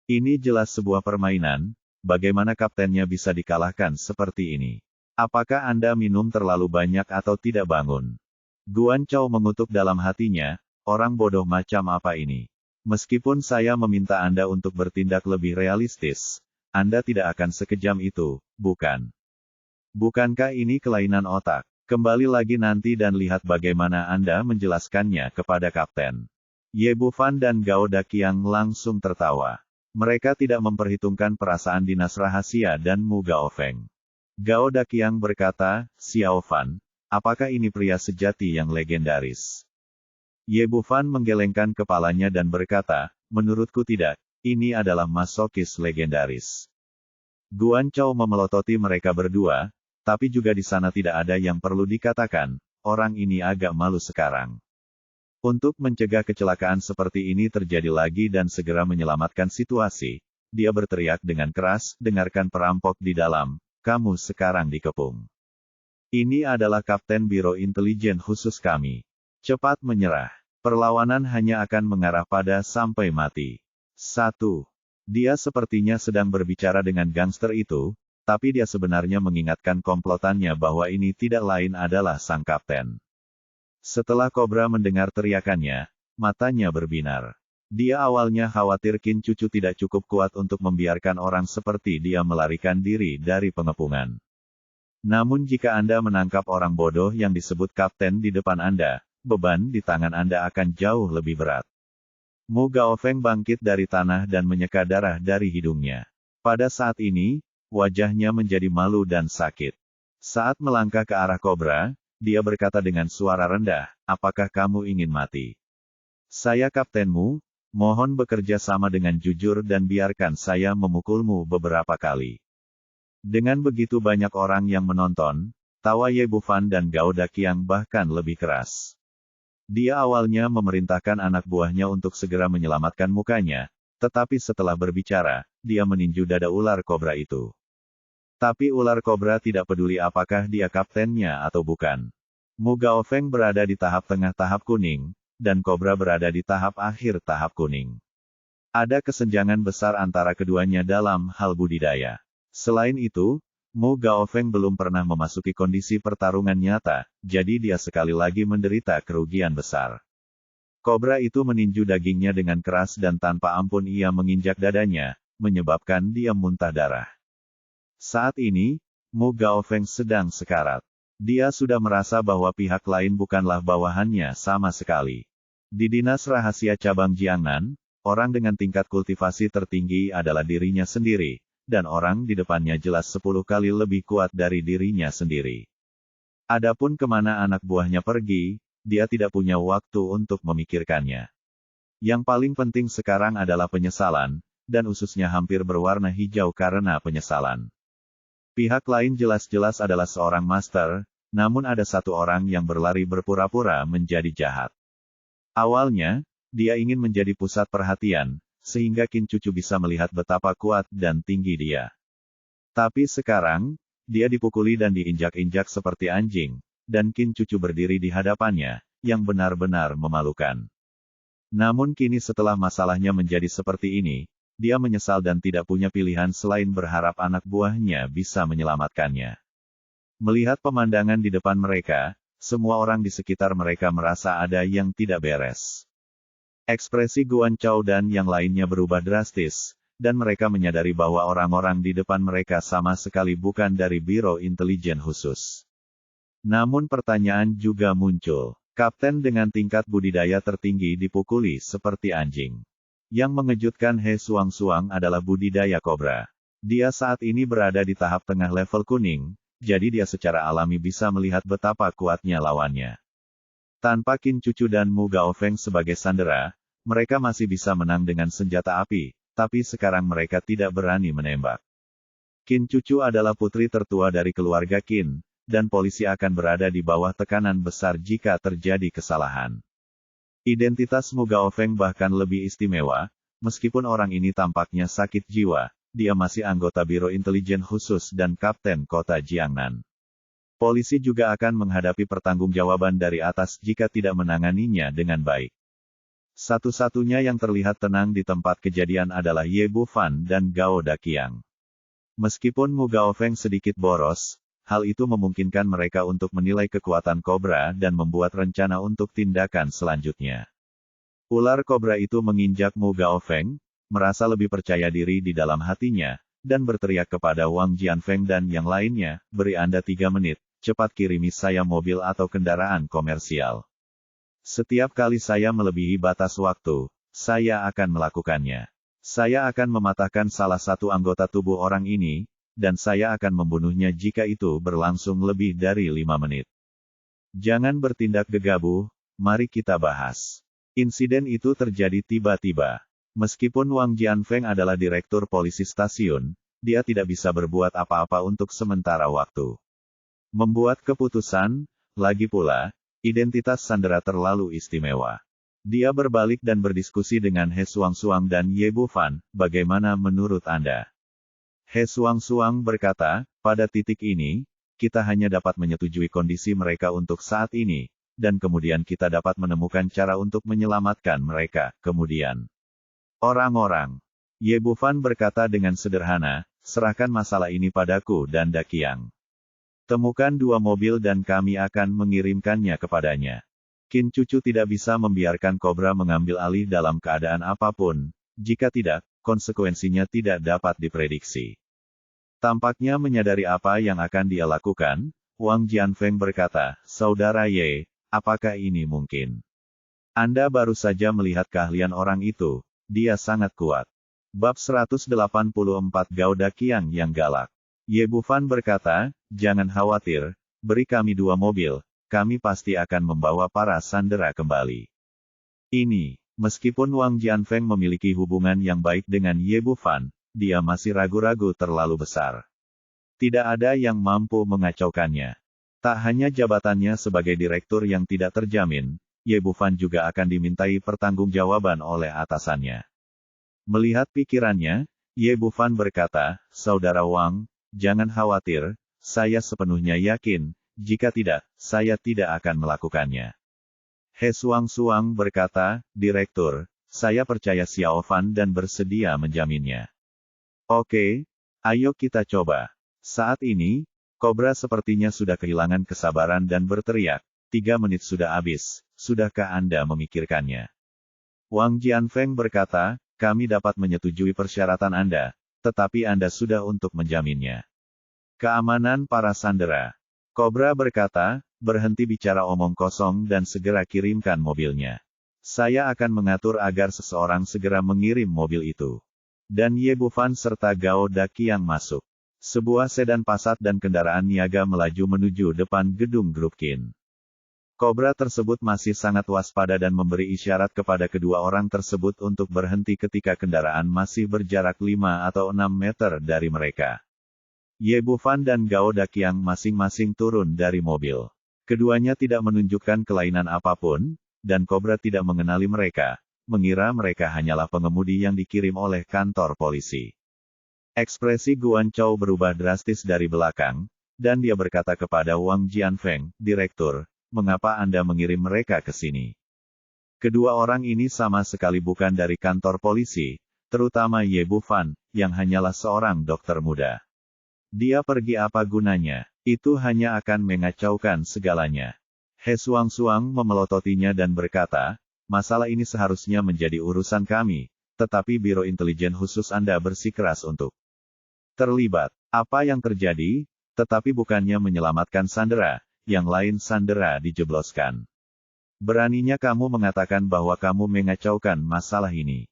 Ini jelas sebuah permainan. Bagaimana kaptennya bisa dikalahkan seperti ini? Apakah Anda minum terlalu banyak atau tidak bangun? Guan Chao mengutuk dalam hatinya, orang bodoh macam apa ini? Meskipun saya meminta Anda untuk bertindak lebih realistis, Anda tidak akan sekejam itu, bukan? Bukankah ini kelainan otak? Kembali lagi nanti dan lihat bagaimana Anda menjelaskannya kepada kapten. Ye Bufan dan Gao Daqiang langsung tertawa. Mereka tidak memperhitungkan perasaan dinas rahasia dan Mu Gaofeng. Gao Daqiang berkata, Xiao Fan, apakah ini pria sejati yang legendaris? Ye Bufan menggelengkan kepalanya dan berkata, menurutku tidak, ini adalah masokis legendaris. Guan Chao memelototi mereka berdua, tapi juga di sana tidak ada yang perlu dikatakan, orang ini agak malu sekarang. Untuk mencegah kecelakaan seperti ini terjadi lagi dan segera menyelamatkan situasi, dia berteriak dengan keras, dengarkan perampok di dalam, kamu sekarang dikepung. Ini adalah Kapten Biro Intelijen Khusus kami. Cepat menyerah. Perlawanan hanya akan mengarah pada sampai mati. 1. Dia sepertinya sedang berbicara dengan gangster itu, tapi dia sebenarnya mengingatkan komplotannya bahwa ini tidak lain adalah sang kapten. Setelah Cobra mendengar teriakannya, matanya berbinar. Dia awalnya khawatir Qin Cucu tidak cukup kuat untuk membiarkan orang seperti dia melarikan diri dari pengepungan. Namun jika Anda menangkap orang bodoh yang disebut kapten di depan Anda, beban di tangan Anda akan jauh lebih berat. Mu Gaofeng bangkit dari tanah dan menyeka darah dari hidungnya. Pada saat ini, wajahnya menjadi malu dan sakit. Saat melangkah ke arah Cobra, dia berkata dengan suara rendah, apakah kamu ingin mati? Saya kaptenmu, mohon bekerja sama dengan jujur dan biarkan saya memukulmu beberapa kali. Dengan begitu banyak orang yang menonton, tawa Ye Bufan dan Gao Daqiang bahkan lebih keras. Dia awalnya memerintahkan anak buahnya untuk segera menyelamatkan mukanya, tetapi setelah berbicara, dia meninju dada ular kobra itu. Tapi ular kobra tidak peduli apakah dia kaptennya atau bukan. Mu Gaofeng berada di tahap tengah tahap kuning, dan kobra berada di tahap akhir tahap kuning. Ada kesenjangan besar antara keduanya dalam hal budidaya. Selain itu, Mu Gaofeng belum pernah memasuki kondisi pertarungan nyata, jadi dia sekali lagi menderita kerugian besar. Kobra itu meninju dagingnya dengan keras dan tanpa ampun ia menginjak dadanya, menyebabkan dia muntah darah. Saat ini, Mu Gaofeng sedang sekarat. Dia sudah merasa bahwa pihak lain bukanlah bawahannya sama sekali. Di Dinas Rahasia Cabang Jiangnan, orang dengan tingkat kultivasi tertinggi adalah dirinya sendiri, dan orang di depannya jelas 10 kali lebih kuat dari dirinya sendiri. Adapun kemana anak buahnya pergi, dia tidak punya waktu untuk memikirkannya. Yang paling penting sekarang adalah penyesalan, dan ususnya hampir berwarna hijau karena penyesalan. Pihak lain jelas-jelas adalah seorang master, namun ada satu orang yang berlari berpura-pura menjadi jahat. Awalnya, dia ingin menjadi pusat perhatian, sehingga Qin Cucu bisa melihat betapa kuat dan tinggi dia. Tapi sekarang, dia dipukuli dan diinjak-injak seperti anjing, dan Qin Cucu berdiri di hadapannya, yang benar-benar memalukan. Namun kini setelah masalahnya menjadi seperti ini, dia menyesal dan tidak punya pilihan selain berharap anak buahnya bisa menyelamatkannya. Melihat pemandangan di depan mereka, semua orang di sekitar mereka merasa ada yang tidak beres. Ekspresi Guan Chao dan yang lainnya berubah drastis, dan mereka menyadari bahwa orang-orang di depan mereka sama sekali bukan dari Biro Intelijen Khusus. Namun pertanyaan juga muncul. Kapten dengan tingkat budidaya tertinggi dipukuli seperti anjing. Yang mengejutkan He Suang-Suang adalah budidaya kobra. Dia saat ini berada di tahap tengah level kuning, jadi dia secara alami bisa melihat betapa kuatnya lawannya. Tanpa Qin Cucu dan Mu Gaofeng sebagai sandera, mereka masih bisa menang dengan senjata api, tapi sekarang mereka tidak berani menembak. Qin Cucu adalah putri tertua dari keluarga Qin, dan polisi akan berada di bawah tekanan besar jika terjadi kesalahan. Identitas Mu Gaofeng bahkan lebih istimewa, meskipun orang ini tampaknya sakit jiwa, dia masih anggota Biro Intelijen Khusus dan Kapten Kota Jiangnan. Polisi juga akan menghadapi pertanggungjawaban dari atas jika tidak menanganinya dengan baik. Satu-satunya yang terlihat tenang di tempat kejadian adalah Ye Bufan dan Gao Daqiang. Meskipun Mu Gaofeng sedikit boros, hal itu memungkinkan mereka untuk menilai kekuatan kobra dan membuat rencana untuk tindakan selanjutnya. Ular kobra itu menginjak Mu Gaofeng, merasa lebih percaya diri di dalam hatinya, dan berteriak kepada Wang Jianfeng dan yang lainnya, "Beri Anda 3 menit, cepat kirimi saya mobil atau kendaraan komersial. Setiap kali saya melebihi batas waktu, saya akan melakukannya. Saya akan mematahkan salah satu anggota tubuh orang ini, dan saya akan membunuhnya jika itu berlangsung lebih dari 5 menit. Jangan bertindak gegabah, mari kita bahas." Insiden itu terjadi tiba-tiba. Meskipun Wang Jianfeng adalah direktur polisi stasiun, dia tidak bisa berbuat apa-apa untuk sementara waktu. Membuat keputusan, lagi pula, identitas sandera terlalu istimewa. Dia berbalik dan berdiskusi dengan He Suang-Suang dan Ye Bufan, "Bagaimana menurut Anda?" He Suang-Suang berkata, "Pada titik ini, kita hanya dapat menyetujui kondisi mereka untuk saat ini, dan kemudian kita dapat menemukan cara untuk menyelamatkan mereka, kemudian." Orang-orang. Ye Bufan berkata dengan sederhana, "Serahkan masalah ini padaku dan Daqiang. Temukan 2 mobil dan kami akan mengirimkannya kepadanya." Qin Cucu tidak bisa membiarkan kobra mengambil alih dalam keadaan apapun, jika tidak, konsekuensinya tidak dapat diprediksi. Tampaknya menyadari apa yang akan dia lakukan, Wang Jianfeng berkata, "Saudara Ye, apakah ini mungkin? Anda baru saja melihat keahlian orang itu, dia sangat kuat." Bab 184 Gao Daqiang yang galak. Ye Bufan berkata, "Jangan khawatir, beri kami 2 mobil, kami pasti akan membawa para sandera kembali." Ini, meskipun Wang Jianfeng memiliki hubungan yang baik dengan Ye Bufan, dia masih ragu-ragu terlalu besar. Tidak ada yang mampu mengacaukannya. Tak hanya jabatannya sebagai direktur yang tidak terjamin, Ye Bufan juga akan dimintai pertanggungjawaban oleh atasannya. Melihat pikirannya, Ye Bufan berkata, "Saudara Wang, jangan khawatir, saya sepenuhnya yakin, jika tidak, saya tidak akan melakukannya." He Suang-Suang berkata, "Direktur, saya percaya Xiao Fan dan bersedia menjaminnya." "Oke, ayo kita coba." Saat ini, kobra sepertinya sudah kehilangan kesabaran dan berteriak, 3 menit sudah habis, sudahkah Anda memikirkannya?" Wang Jianfeng berkata, "Kami dapat menyetujui persyaratan Anda, tetapi Anda sudah untuk menjaminnya." Keamanan para sandera. Kobra berkata, "Berhenti bicara omong kosong dan segera kirimkan mobilnya. Saya akan mengatur agar seseorang segera mengirim mobil itu." Dan Ye Bufan serta Gao Daqiang masuk. Sebuah sedan Passat dan kendaraan niaga melaju menuju depan gedung grup Qin. Kobra tersebut masih sangat waspada dan memberi isyarat kepada kedua orang tersebut untuk berhenti ketika kendaraan masih berjarak 5 atau 6 meter dari mereka. Ye Bufan dan Gao Daqiang masing-masing turun dari mobil. Keduanya tidak menunjukkan kelainan apapun, dan Kobra tidak mengenali mereka, mengira mereka hanyalah pengemudi yang dikirim oleh kantor polisi. Ekspresi Guan Chao berubah drastis dari belakang, dan dia berkata kepada Wang Jianfeng, "Direktur, mengapa Anda mengirim mereka ke sini?" Kedua orang ini sama sekali bukan dari kantor polisi, terutama Ye Bufan, yang hanyalah seorang dokter muda. Dia pergi apa gunanya? Itu hanya akan mengacaukan segalanya. He Suang-Suang memelototinya dan berkata, masalah ini seharusnya menjadi urusan kami, tetapi Biro Intelijen Khusus Anda bersikeras untuk terlibat. Apa yang terjadi? Tetapi bukannya menyelamatkan sandera, yang lain sandera dijebloskan. Beraninya kamu mengatakan bahwa kamu mengacaukan masalah ini.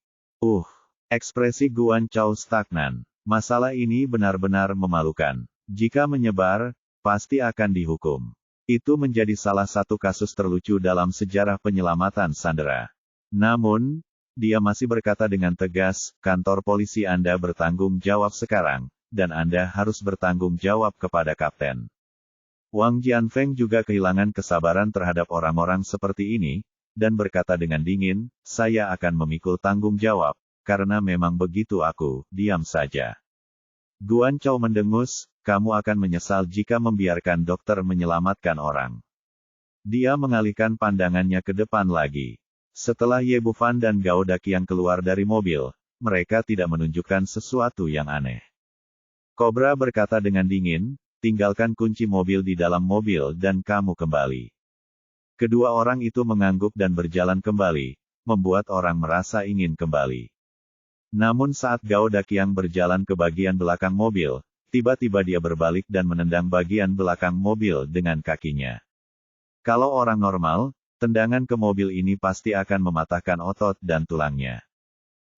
Ekspresi Guan Chao stagnan. Masalah ini benar-benar memalukan. Jika menyebar, pasti akan dihukum. Itu menjadi salah satu kasus terlucu dalam sejarah penyelamatan sandera. Namun, dia masih berkata dengan tegas, kantor polisi Anda bertanggung jawab sekarang, dan Anda harus bertanggung jawab kepada kapten. Wang Jianfeng juga kehilangan kesabaran terhadap orang-orang seperti ini, dan berkata dengan dingin, saya akan memikul tanggung jawab, karena memang begitu aku, diam saja. Guan Chao mendengus, kamu akan menyesal jika membiarkan dokter menyelamatkan orang. Dia mengalihkan pandangannya ke depan lagi. Setelah Ye Bufan dan Gao Daqiang keluar dari mobil, mereka tidak menunjukkan sesuatu yang aneh. Cobra berkata dengan dingin, tinggalkan kunci mobil di dalam mobil dan kamu kembali. Kedua orang itu mengangguk dan berjalan kembali, membuat orang merasa ingin kembali. Namun saat Gao Daqiang berjalan ke bagian belakang mobil, tiba-tiba dia berbalik dan menendang bagian belakang mobil dengan kakinya. Kalau orang normal, tendangan ke mobil ini pasti akan mematahkan otot dan tulangnya.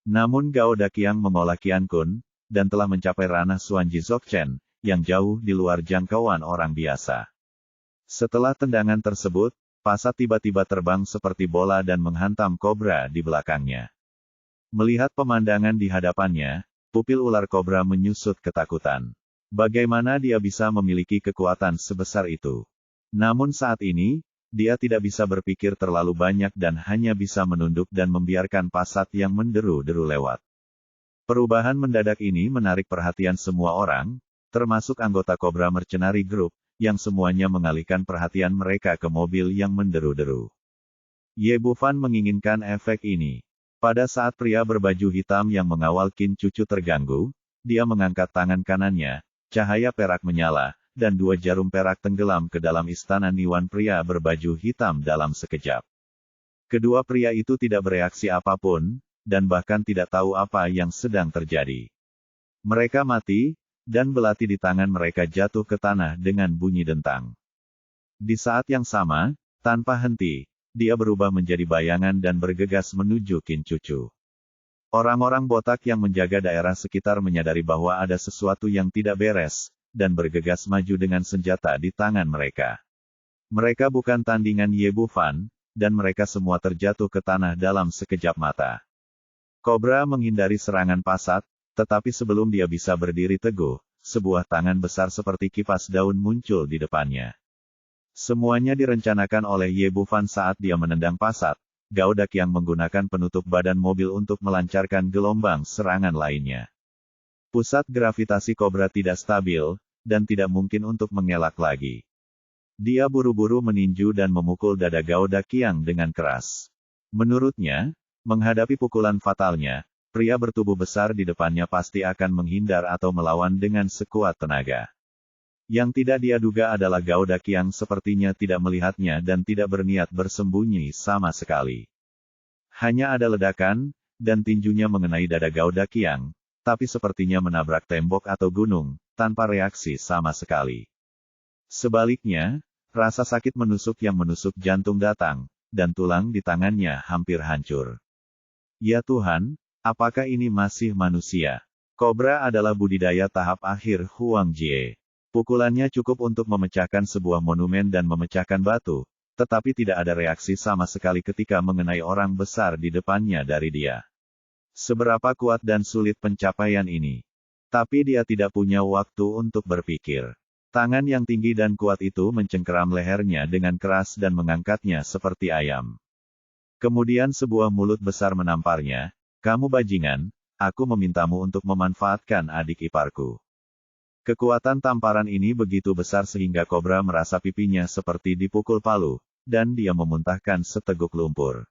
Namun Gao Daqiang mengolah Qian Kun, dan telah mencapai ranah Xuanji Zokchen, yang jauh di luar jangkauan orang biasa. Setelah tendangan tersebut, Pasat tiba-tiba terbang seperti bola dan menghantam kobra di belakangnya. Melihat pemandangan di hadapannya, pupil ular kobra menyusut ketakutan. Bagaimana dia bisa memiliki kekuatan sebesar itu? Namun saat ini, dia tidak bisa berpikir terlalu banyak dan hanya bisa menunduk dan membiarkan Pasat yang menderu-deru lewat. Perubahan mendadak ini menarik perhatian semua orang, termasuk anggota Cobra Mercenary Group, yang semuanya mengalihkan perhatian mereka ke mobil yang menderu-deru. Ye Bufan menginginkan efek ini. Pada saat pria berbaju hitam yang mengawal Qin Cucu terganggu, dia mengangkat tangan kanannya, cahaya perak menyala, dan dua jarum perak tenggelam ke dalam istana Niwan pria berbaju hitam dalam sekejap. Kedua pria itu tidak bereaksi apapun, dan bahkan tidak tahu apa yang sedang terjadi. Mereka mati, dan belati di tangan mereka jatuh ke tanah dengan bunyi dentang. Di saat yang sama, tanpa henti, dia berubah menjadi bayangan dan bergegas menuju Qin Cucu. Orang-orang botak yang menjaga daerah sekitar menyadari bahwa ada sesuatu yang tidak beres, dan bergegas maju dengan senjata di tangan mereka. Mereka bukan tandingan Ye Bufan, dan mereka semua terjatuh ke tanah dalam sekejap mata. Cobra menghindari serangan Pasat, tetapi sebelum dia bisa berdiri teguh, sebuah tangan besar seperti kipas daun muncul di depannya. Semuanya direncanakan oleh Ye Bufan saat dia menendang Pasat. Gao Daqiang menggunakan penutup badan mobil untuk melancarkan gelombang serangan lainnya. Pusat gravitasi Cobra tidak stabil, dan tidak mungkin untuk mengelak lagi. Dia buru-buru meninju dan memukul dada Gao Daqiang dengan keras. Menurutnya, menghadapi pukulan fatalnya, pria bertubuh besar di depannya pasti akan menghindar atau melawan dengan sekuat tenaga. Yang tidak dia duga adalah Gao Daqiang sepertinya tidak melihatnya dan tidak berniat bersembunyi sama sekali. Hanya ada ledakan, dan tinjunya mengenai dada Gao Daqiang, tapi sepertinya menabrak tembok atau gunung, tanpa reaksi sama sekali. Sebaliknya, rasa sakit menusuk yang menusuk jantung datang, dan tulang di tangannya hampir hancur. Ya Tuhan! Apakah ini masih manusia? Cobra adalah budidaya tahap akhir Huang Jie. Pukulannya cukup untuk memecahkan sebuah monumen dan memecahkan batu, tetapi tidak ada reaksi sama sekali ketika mengenai orang besar di depannya dari dia. Seberapa kuat dan sulit pencapaian ini? Tapi dia tidak punya waktu untuk berpikir. Tangan yang tinggi dan kuat itu mencengkeram lehernya dengan keras dan mengangkatnya seperti ayam. Kemudian sebuah mulut besar menamparnya. Kamu bajingan, aku memintamu untuk memanfaatkan adik iparku. Kekuatan tamparan ini begitu besar sehingga Cobra merasa pipinya seperti dipukul palu, dan dia memuntahkan seteguk lumpur.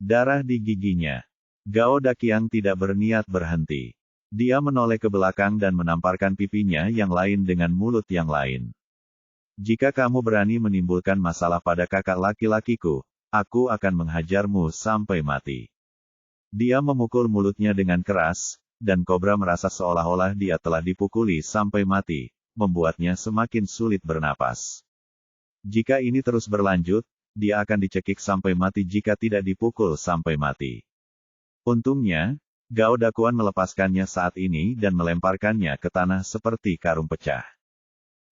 Darah di giginya. Gao Daqiang tidak berniat berhenti. Dia menoleh ke belakang dan menamparkan pipinya yang lain dengan mulut yang lain. Jika kamu berani menimbulkan masalah pada kakak laki-lakiku, aku akan menghajarmu sampai mati. Dia memukul mulutnya dengan keras, dan kobra merasa seolah-olah dia telah dipukuli sampai mati, membuatnya semakin sulit bernapas. Jika ini terus berlanjut, dia akan dicekik sampai mati jika tidak dipukul sampai mati. Untungnya, Gao Dakuan melepaskannya saat ini dan melemparkannya ke tanah seperti karung pecah.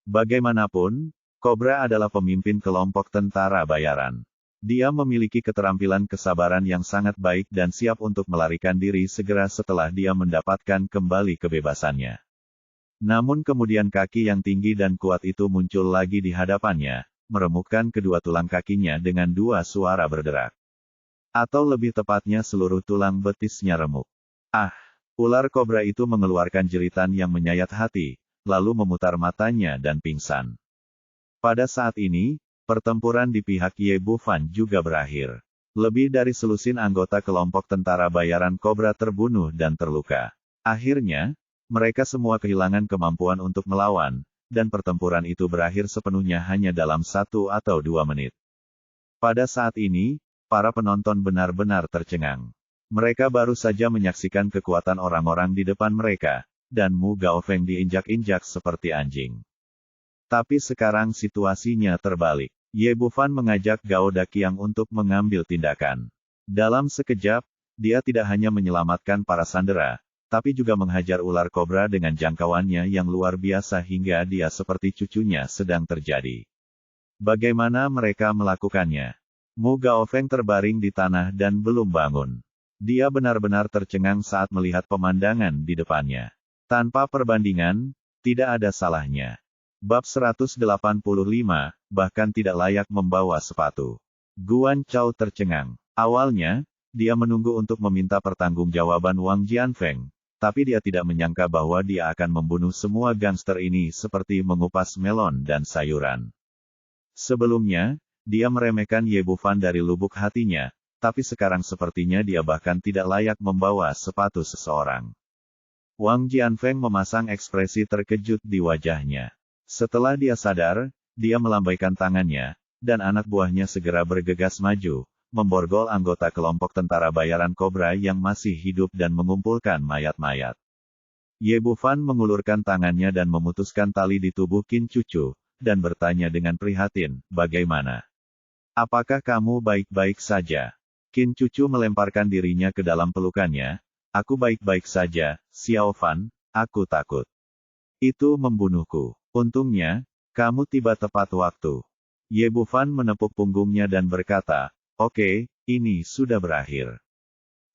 Bagaimanapun, Kobra adalah pemimpin kelompok tentara bayaran. Dia memiliki keterampilan kesabaran yang sangat baik dan siap untuk melarikan diri segera setelah dia mendapatkan kembali kebebasannya. Namun kemudian kaki yang tinggi dan kuat itu muncul lagi di hadapannya, meremukkan kedua tulang kakinya dengan dua suara berderak. Atau lebih tepatnya seluruh tulang betisnya remuk. Ah! Ular kobra itu mengeluarkan jeritan yang menyayat hati, lalu memutar matanya dan pingsan. Pada saat ini, pertempuran di pihak Ye Bufan juga berakhir. Lebih dari selusin anggota kelompok tentara bayaran kobra terbunuh dan terluka. Akhirnya, mereka semua kehilangan kemampuan untuk melawan, dan pertempuran itu berakhir sepenuhnya hanya dalam 1 atau 2 menit. Pada saat ini, para penonton benar-benar tercengang. Mereka baru saja menyaksikan kekuatan orang-orang di depan mereka, dan Mu Gaofeng diinjak-injak seperti anjing. Tapi sekarang situasinya terbalik. Ye Bufan mengajak Gao Daqiang untuk mengambil tindakan. Dalam sekejap, dia tidak hanya menyelamatkan para sandera, tapi juga menghajar ular kobra dengan jangkauannya yang luar biasa hingga dia seperti cucunya sedang terjadi. Bagaimana mereka melakukannya? Mu Gaofeng terbaring di tanah dan belum bangun. Dia benar-benar tercengang saat melihat pemandangan di depannya. Tanpa perbandingan, tidak ada salahnya. Bab 185, bahkan tidak layak membawa sepatu. Guan Chao tercengang. Awalnya, dia menunggu untuk meminta pertanggungjawaban Wang Jianfeng, tapi dia tidak menyangka bahwa dia akan membunuh semua gangster ini seperti mengupas melon dan sayuran. Sebelumnya, dia meremehkan Ye Bufan dari lubuk hatinya, tapi sekarang sepertinya dia bahkan tidak layak membawa sepatu seseorang. Wang Jianfeng memasang ekspresi terkejut di wajahnya. Setelah dia sadar, dia melambaikan tangannya, dan anak buahnya segera bergegas maju, memborgol anggota kelompok tentara bayaran kobra yang masih hidup dan mengumpulkan mayat-mayat. Ye Bufan mengulurkan tangannya dan memutuskan tali di tubuh Qin Cucu, dan bertanya dengan prihatin, "Bagaimana? Apakah kamu baik-baik saja?" Qin Cucu melemparkan dirinya ke dalam pelukannya, "Aku baik-baik saja, Xiao Fan, aku takut. Itu membunuhku. Untungnya, kamu tiba tepat waktu." Ye Bufan menepuk punggungnya dan berkata, "Oke, ini sudah berakhir."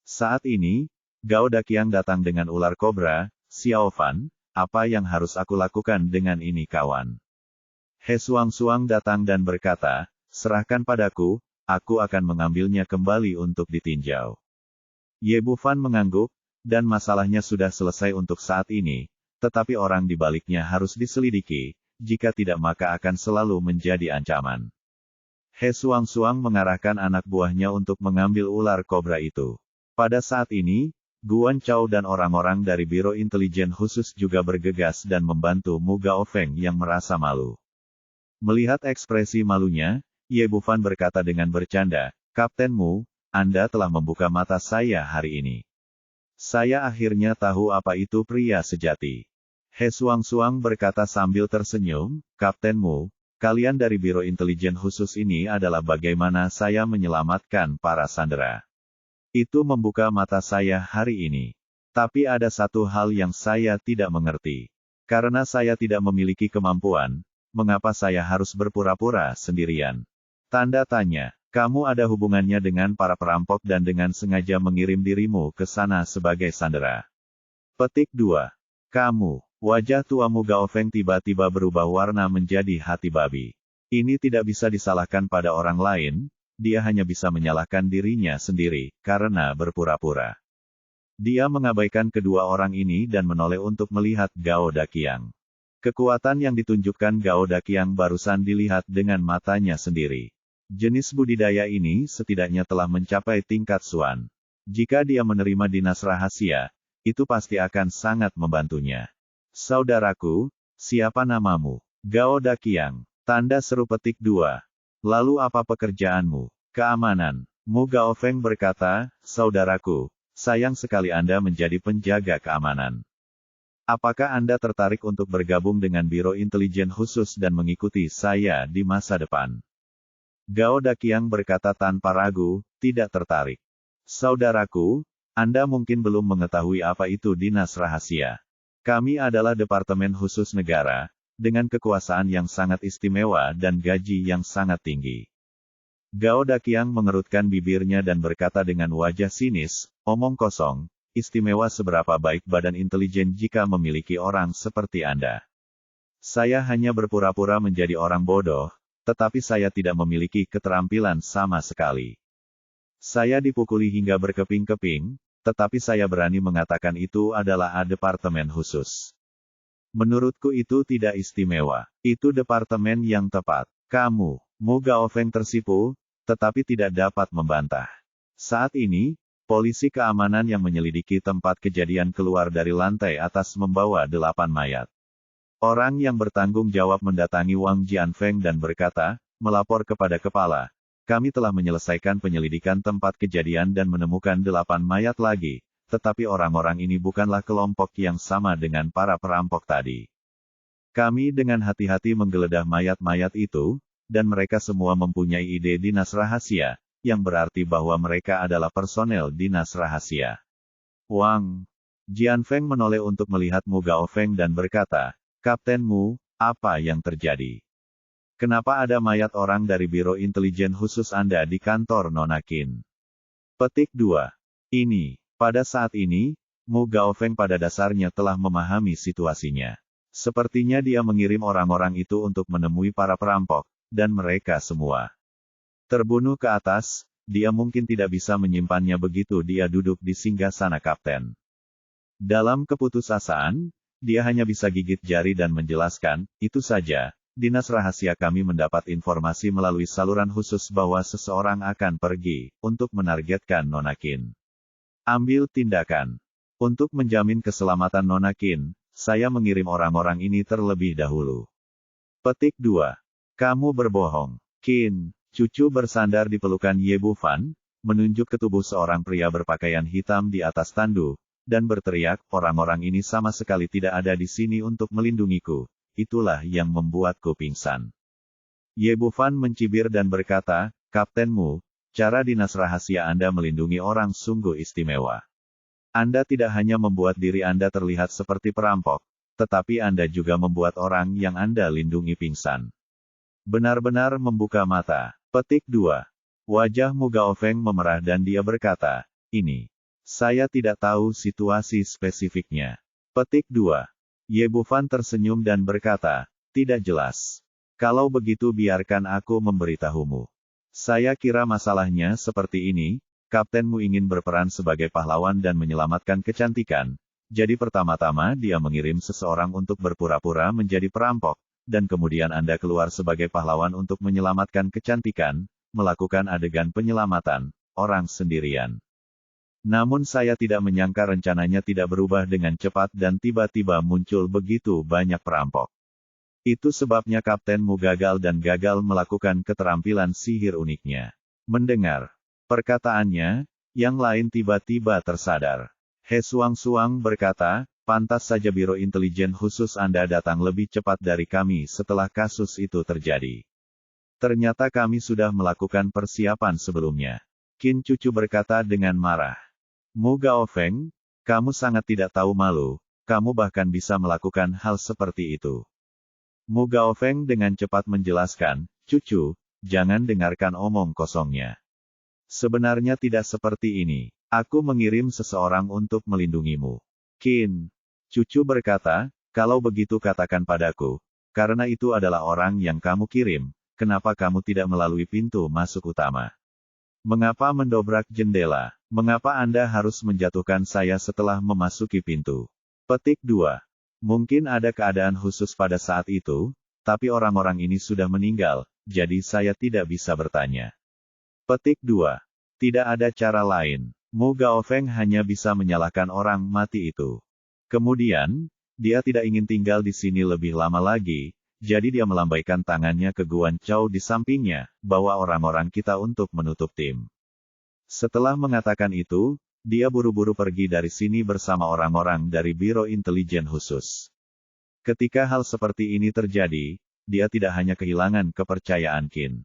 Saat ini, Gao Daqiang datang dengan ular kobra. "Xiao Fan, apa yang harus aku lakukan dengan ini kawan?" He Suang-Suang datang dan berkata, "Serahkan padaku, aku akan mengambilnya kembali untuk ditinjau." Ye Bufan mengangguk, dan masalahnya sudah selesai untuk saat ini. Tetapi orang di baliknya harus diselidiki, jika tidak maka akan selalu menjadi ancaman. He Suang-Suang mengarahkan anak buahnya untuk mengambil ular kobra itu. Pada saat ini, Guan Chao dan orang-orang dari Biro Intelijen Khusus juga bergegas dan membantu Mu Gaofeng yang merasa malu. Melihat ekspresi malunya, Ye Bufan berkata dengan bercanda, "Kapten Mu, Anda telah membuka mata saya hari ini. Saya akhirnya tahu apa itu pria sejati." He Suang-Suang berkata sambil tersenyum, "Kapten Mu, kalian dari Biro Intelijen Khusus ini adalah bagaimana saya menyelamatkan para sandera. Itu membuka mata saya hari ini. Tapi ada satu hal yang saya tidak mengerti. Karena saya tidak memiliki kemampuan, mengapa saya harus berpura-pura sendirian?" Tanda tanya. "Kamu ada hubungannya dengan para perampok dan dengan sengaja mengirim dirimu ke sana sebagai sandera." Petik 2. Kamu. Wajah tua Mu Gaofeng tiba-tiba berubah warna menjadi hati babi. Ini tidak bisa disalahkan pada orang lain, dia hanya bisa menyalahkan dirinya sendiri, karena berpura-pura. Dia mengabaikan kedua orang ini dan menoleh untuk melihat Gao Daqiang. Kekuatan yang ditunjukkan Gao Daqiang barusan dilihat dengan matanya sendiri. Jenis budidaya ini setidaknya telah mencapai tingkat Suan. Jika dia menerima dinas rahasia, itu pasti akan sangat membantunya. Saudaraku, siapa namamu? Gao Daqiang. Tanda seru petik 2. Lalu apa pekerjaanmu? Keamanan. Mu Gaofeng berkata, saudaraku, sayang sekali Anda menjadi penjaga keamanan. Apakah Anda tertarik untuk bergabung dengan Biro Intelijen Khusus dan mengikuti saya di masa depan? Gao Daqiang berkata tanpa ragu, tidak tertarik. Saudaraku, Anda mungkin belum mengetahui apa itu dinas rahasia. Kami adalah Departemen Khusus Negara, dengan kekuasaan yang sangat istimewa dan gaji yang sangat tinggi. Gao Daqiang mengerutkan bibirnya dan berkata dengan wajah sinis, omong kosong, istimewa seberapa baik badan intelijen jika memiliki orang seperti Anda. Saya hanya berpura-pura menjadi orang bodoh, tetapi saya tidak memiliki keterampilan sama sekali. Saya dipukuli hingga berkeping-keping, tetapi saya berani mengatakan itu adalah departemen khusus. Menurutku itu tidak istimewa. Itu departemen yang tepat. Kamu, Mu Gaofeng tersipu, tetapi tidak dapat membantah. Saat ini, polisi keamanan yang menyelidiki tempat kejadian keluar dari lantai atas membawa 8 mayat. Orang yang bertanggung jawab mendatangi Wang Jianfeng dan berkata, melapor kepada kepala. Kami telah menyelesaikan penyelidikan tempat kejadian dan menemukan 8 mayat lagi, tetapi orang-orang ini bukanlah kelompok yang sama dengan para perampok tadi. Kami dengan hati-hati menggeledah mayat-mayat itu, dan mereka semua mempunyai ide dinas rahasia, yang berarti bahwa mereka adalah personel dinas rahasia. Wang Jianfeng menoleh untuk melihat Mu Gaofeng dan berkata, Kapten Mu, apa yang terjadi? Kenapa ada mayat orang dari Biro Intelijen Khusus Anda di kantor Nona Qin? Petik 2. Pada saat ini, Mu Gaofeng pada dasarnya telah memahami situasinya. Sepertinya dia mengirim orang-orang itu untuk menemui para perampok, dan mereka semua terbunuh ke atas. Dia mungkin tidak bisa menyimpannya begitu dia duduk di singgasana kapten. Dalam keputusasaan, dia hanya bisa gigit jari dan menjelaskan, itu saja, dinas rahasia kami mendapat informasi melalui saluran khusus bahwa seseorang akan pergi, untuk menargetkan Nona Qin. Ambil tindakan. Untuk menjamin keselamatan Nona Qin, saya mengirim orang-orang ini terlebih dahulu. Petik 2. Kamu berbohong. Qin, cucu bersandar di pelukan Ye Bufan, menunjuk ke tubuh seorang pria berpakaian hitam di atas tandu, dan berteriak, orang-orang ini sama sekali tidak ada di sini untuk melindungiku. Itulah yang membuatku pingsan. Ye Bufan mencibir dan berkata, Kapten Mu, cara dinas rahasia Anda melindungi orang sungguh istimewa. Anda tidak hanya membuat diri Anda terlihat seperti perampok, tetapi Anda juga membuat orang yang Anda lindungi pingsan. Benar-benar membuka mata. Petik 2. Wajah Mu Gaofeng memerah dan dia berkata, saya tidak tahu situasi spesifiknya. Petik 2. Ye Bufan tersenyum dan berkata, tidak jelas. Kalau begitu biarkan aku memberitahumu. Saya kira masalahnya seperti ini, Kaptenmu ingin berperan sebagai pahlawan dan menyelamatkan kecantikan, jadi pertama-tama dia mengirim seseorang untuk berpura-pura menjadi perampok, dan kemudian Anda keluar sebagai pahlawan untuk menyelamatkan kecantikan, melakukan adegan penyelamatan, orang sendirian. Namun saya tidak menyangka rencananya tidak berubah dengan cepat dan tiba-tiba muncul begitu banyak perampok. Itu sebabnya Kaptenmu gagal dan gagal melakukan keterampilan sihir uniknya. Mendengar perkataannya, yang lain tiba-tiba tersadar. He Suang-Suang berkata, pantas saja Biro Intelijen Khusus Anda datang lebih cepat dari kami setelah kasus itu terjadi. Ternyata kami sudah melakukan persiapan sebelumnya. Qin cucu berkata dengan marah. Mu Gaofeng, kamu sangat tidak tahu malu, kamu bahkan bisa melakukan hal seperti itu. Mu Gaofeng dengan cepat menjelaskan, cucu, jangan dengarkan omong kosongnya. Sebenarnya tidak seperti ini, aku mengirim seseorang untuk melindungimu. Qin, cucu berkata, kalau begitu katakan padaku, karena itu adalah orang yang kamu kirim, kenapa kamu tidak melalui pintu masuk utama? Mengapa mendobrak jendela? Mengapa Anda harus menjatuhkan saya setelah memasuki pintu? Petik 2. Mungkin ada keadaan khusus pada saat itu, tapi orang-orang ini sudah meninggal, jadi saya tidak bisa bertanya. Petik 2. Tidak ada cara lain. Mu Gaofeng hanya bisa menyalahkan orang mati itu. Kemudian, dia tidak ingin tinggal di sini lebih lama lagi, jadi dia melambaikan tangannya ke Guan Chao di sampingnya, bawa orang-orang kita untuk menutup tim. Setelah mengatakan itu, dia buru-buru pergi dari sini bersama orang-orang dari Biro Intelijen Khusus. Ketika hal seperti ini terjadi, dia tidak hanya kehilangan kepercayaan Qin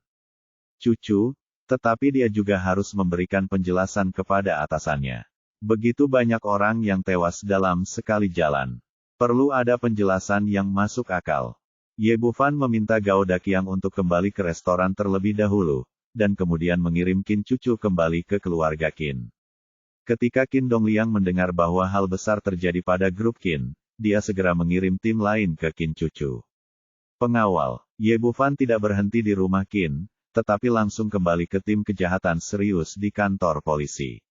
Cucu, tetapi dia juga harus memberikan penjelasan kepada atasannya. Begitu banyak orang yang tewas dalam sekali jalan. Perlu ada penjelasan yang masuk akal. Ye Bufan meminta Gao Daqiang untuk kembali ke restoran terlebih dahulu, dan kemudian mengirim Qin Cucu kembali ke keluarga Qin. Ketika Qin Dongliang mendengar bahwa hal besar terjadi pada grup Qin, dia segera mengirim tim lain ke Qin Cucu. Pengawal, Ye Bufan tidak berhenti di rumah Qin, tetapi langsung kembali ke tim kejahatan serius di kantor polisi.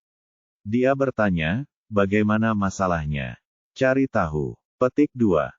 Dia bertanya, bagaimana masalahnya? Cari tahu. Petik 2.